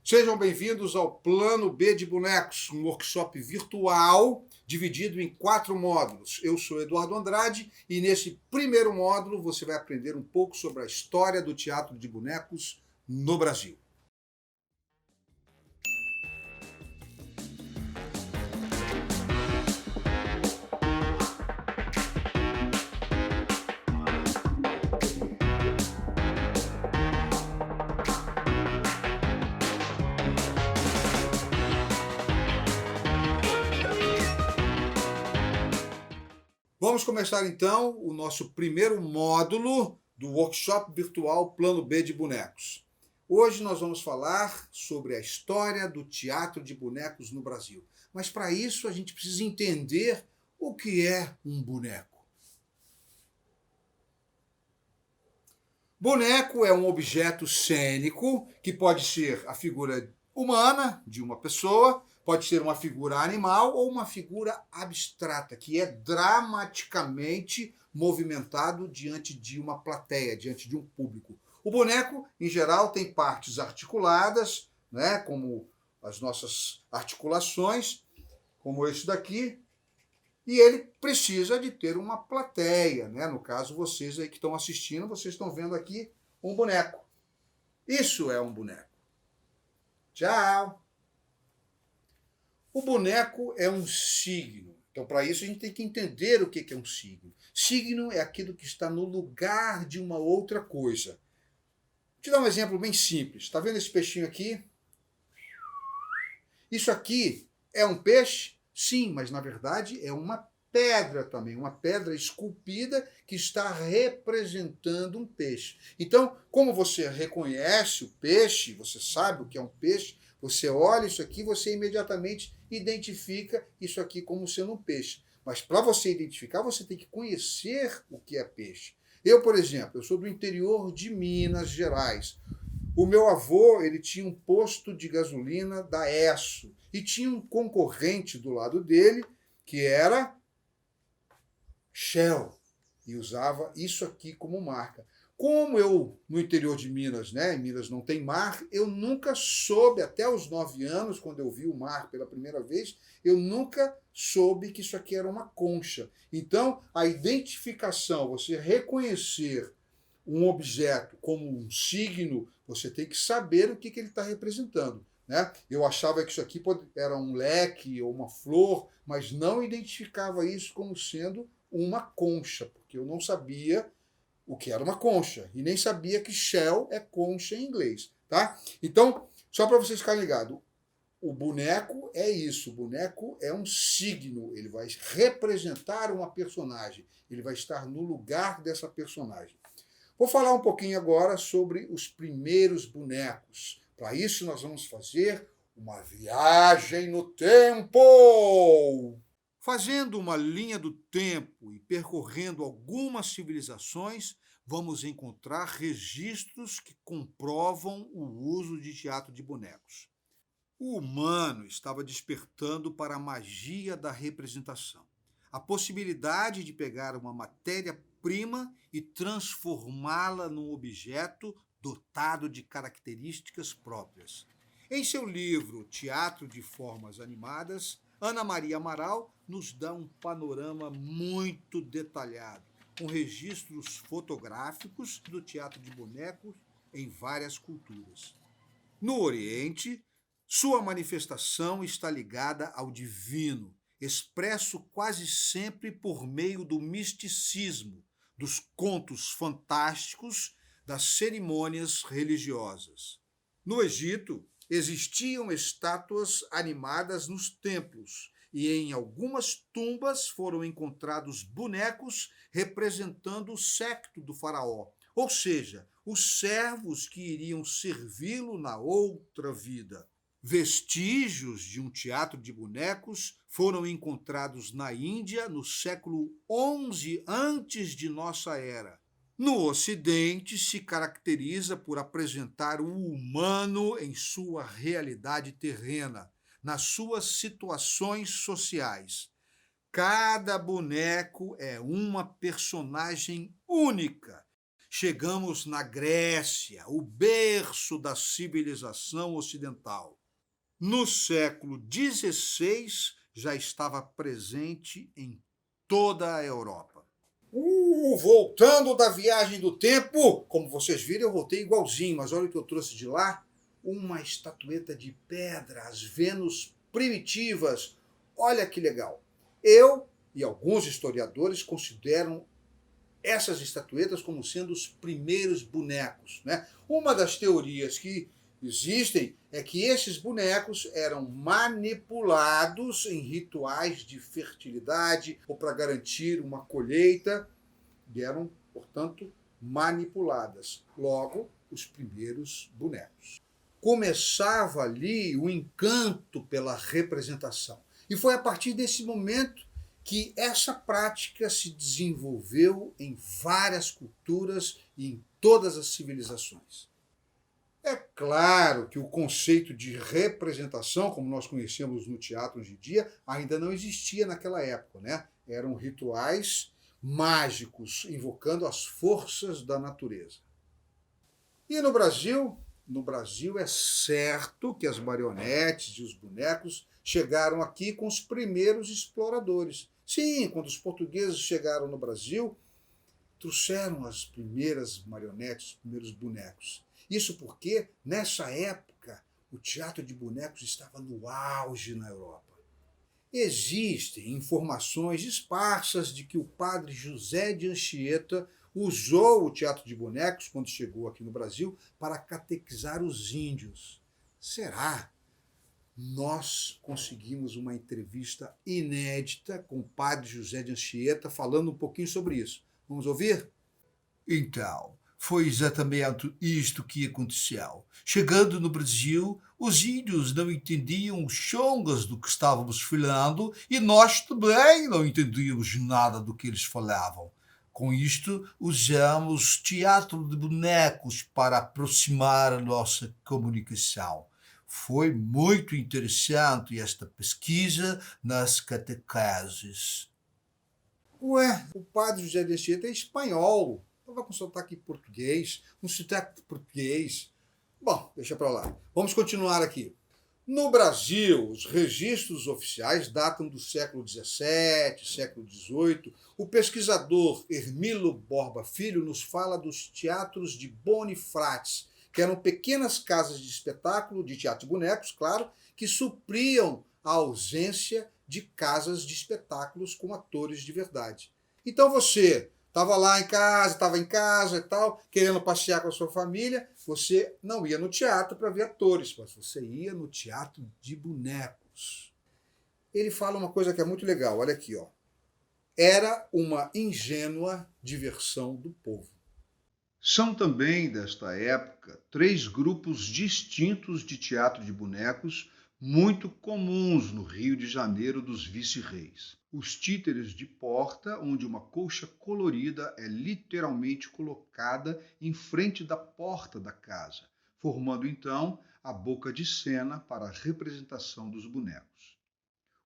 Sejam bem-vindos ao Plano B de Bonecos, um workshop virtual dividido em 4 módulos. Eu sou Eduardo Andrade e nesse primeiro módulo você vai aprender um pouco sobre a história do teatro de bonecos no Brasil. Vamos começar então o nosso primeiro módulo do workshop virtual Plano B de Bonecos. Hoje nós vamos falar sobre a história do teatro de bonecos no Brasil. Mas para isso a gente precisa entender o que é um boneco. Boneco é um objeto cênico que pode ser a figura humana de uma pessoa, pode ser uma figura animal ou uma figura abstrata, que é dramaticamente movimentado diante de uma plateia, diante de um público. O boneco, em geral, tem partes articuladas, né, como as nossas articulações, como esse daqui, e ele precisa de ter uma plateia, né? No caso, vocês aí que estão assistindo, vocês estão vendo aqui um boneco. Isso é um boneco. Tchau! O boneco é um signo. Então, para isso, a gente tem que entender o que é um signo. Signo é aquilo que está no lugar de uma outra coisa. Vou te dar um exemplo bem simples. Está vendo esse peixinho aqui? Isso aqui é um peixe? Sim, mas na verdade é uma pedra também, uma pedra esculpida que está representando um peixe. Então, como você reconhece o peixe, você sabe o que é um peixe, você olha isso aqui, você imediatamente identifica isso aqui como sendo um peixe. Mas para você identificar, você tem que conhecer o que é peixe. Eu, por exemplo, eu sou do interior de Minas Gerais. O meu avô, ele tinha um posto de gasolina da Esso e tinha um concorrente do lado dele que era Shell e usava isso aqui como marca. Como eu, no interior de Minas, né, em Minas não tem mar, eu nunca soube, até os 9 anos, quando eu vi o mar pela primeira vez, eu nunca soube que isso aqui era uma concha. Então, a identificação, você reconhecer um objeto como um signo, você tem que saber o que ele está representando. Né? Eu achava que isso aqui era um leque ou uma flor, mas não identificava isso como sendo uma concha, porque eu não sabia o que era uma concha, e nem sabia que shell é concha em inglês. Tá? Então, só para vocês ficarem ligados, o boneco é isso, o boneco é um signo, ele vai representar uma personagem, ele vai estar no lugar dessa personagem. Vou falar um pouquinho agora sobre os primeiros bonecos. Para isso, nós vamos fazer uma viagem no tempo. Fazendo uma linha do tempo e percorrendo algumas civilizações, vamos encontrar registros que comprovam o uso de teatro de bonecos. O humano estava despertando para a magia da representação. A possibilidade de pegar uma matéria-prima e transformá-la num objeto dotado de características próprias. Em seu livro Teatro de Formas Animadas, Ana Maria Amaral nos dá um panorama muito detalhado, com registros fotográficos do teatro de bonecos em várias culturas. No Oriente, sua manifestação está ligada ao divino, expresso quase sempre por meio do misticismo, dos contos fantásticos, das cerimônias religiosas. No Egito, existiam estátuas animadas nos templos e em algumas tumbas foram encontrados bonecos representando o séquito do faraó, ou seja, os servos que iriam servi-lo na outra vida. Vestígios de um teatro de bonecos foram encontrados na Índia no século XI antes de nossa era. No Ocidente, se caracteriza por apresentar o humano em sua realidade terrena, nas suas situações sociais. Cada boneco é uma personagem única, chegamos na Grécia, o berço da civilização ocidental. No século XVI, já estava presente em toda a Europa. Voltando da viagem do tempo, como vocês viram, eu voltei igualzinho, mas olha o que eu trouxe de lá, uma estatueta de pedra, as Vênus primitivas. Olha que legal. Eu e alguns historiadores consideram essas estatuetas como sendo os primeiros bonecos, né? Uma das teorias que existem é que esses bonecos eram manipulados em rituais de fertilidade ou para garantir uma colheita, e eram, portanto, manipuladas. Logo, os primeiros bonecos. Começava ali o encanto pela representação. E foi a partir desse momento que essa prática se desenvolveu em várias culturas e em todas as civilizações. É claro que o conceito de representação, como nós conhecemos no teatro hoje em dia, ainda não existia naquela época, né? Eram rituais mágicos, invocando as forças da natureza. E no Brasil? No Brasil é certo que as marionetes e os bonecos chegaram aqui com os primeiros exploradores. Sim, quando os portugueses chegaram no Brasil, trouxeram as primeiras marionetes, os primeiros bonecos. Isso porque, nessa época, o teatro de bonecos estava no auge na Europa. Existem informações esparsas de que o padre José de Anchieta usou o teatro de bonecos, quando chegou aqui no Brasil, para catequizar os índios. Será? Nós conseguimos uma entrevista inédita com o padre José de Anchieta falando um pouquinho sobre isso. Vamos ouvir? Então, foi exatamente isto que aconteceu. Chegando no Brasil, os índios não entendiam chongas do que estávamos falando e nós também não entendíamos nada do que eles falavam. Com isto, usamos teatro de bonecos para aproximar a nossa comunicação. Foi muito interessante esta pesquisa nas catequeses. Ué, o padre José de Anchieta é espanhol. Estava com sotaque português, um sotaque português. Bom, deixa para lá. Vamos continuar aqui. No Brasil, os registros oficiais datam do século XVII, século XVIII. O pesquisador Hermilo Borba Filho nos fala dos teatros de Bonifrates, que eram pequenas casas de espetáculo, de teatro de bonecos, claro, que supriam a ausência de casas de espetáculos com atores de verdade. Então você estava lá em casa, estava em casa e tal, querendo passear com a sua família, você não ia no teatro para ver atores, mas você ia no teatro de bonecos. Ele fala uma coisa que é muito legal, olha aqui, ó. Era uma ingênua diversão do povo. São também, desta época, 3 grupos distintos de teatro de bonecos muito comuns no Rio de Janeiro dos vice-reis. Os títeres de porta, onde uma colcha colorida é literalmente colocada em frente da porta da casa, formando então a boca de cena para a representação dos bonecos.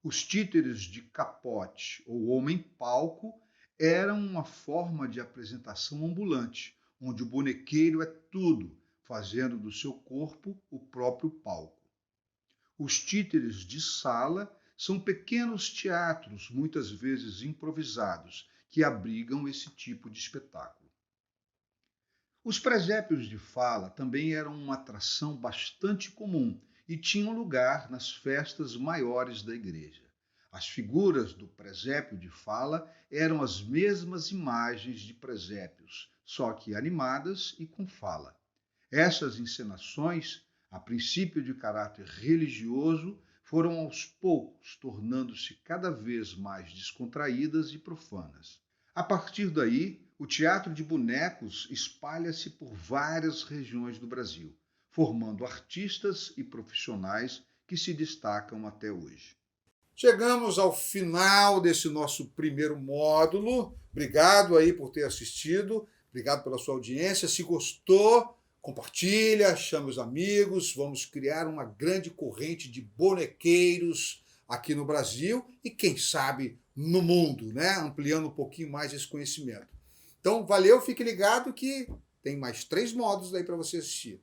Os títeres de capote ou homem-palco eram uma forma de apresentação ambulante, onde o bonequeiro é tudo, fazendo do seu corpo o próprio palco. Os títeres de sala são pequenos teatros, muitas vezes improvisados, que abrigam esse tipo de espetáculo. Os presépios de fala também eram uma atração bastante comum e tinham lugar nas festas maiores da igreja. As figuras do presépio de fala eram as mesmas imagens de presépios, só que animadas e com fala. Essas encenações, a princípio de caráter religioso, foram aos poucos tornando-se cada vez mais descontraídas e profanas. A partir daí, o teatro de bonecos espalha-se por várias regiões do Brasil, formando artistas e profissionais que se destacam até hoje. Chegamos ao final desse nosso primeiro módulo. Obrigado aí por ter assistido, obrigado pela sua audiência. Se gostou, compartilha, chame os amigos, vamos criar uma grande corrente de bonequeiros aqui no Brasil e, quem sabe, no mundo, né? Ampliando um pouquinho mais esse conhecimento. Então, valeu, fique ligado que tem mais 3 modos aí para você assistir.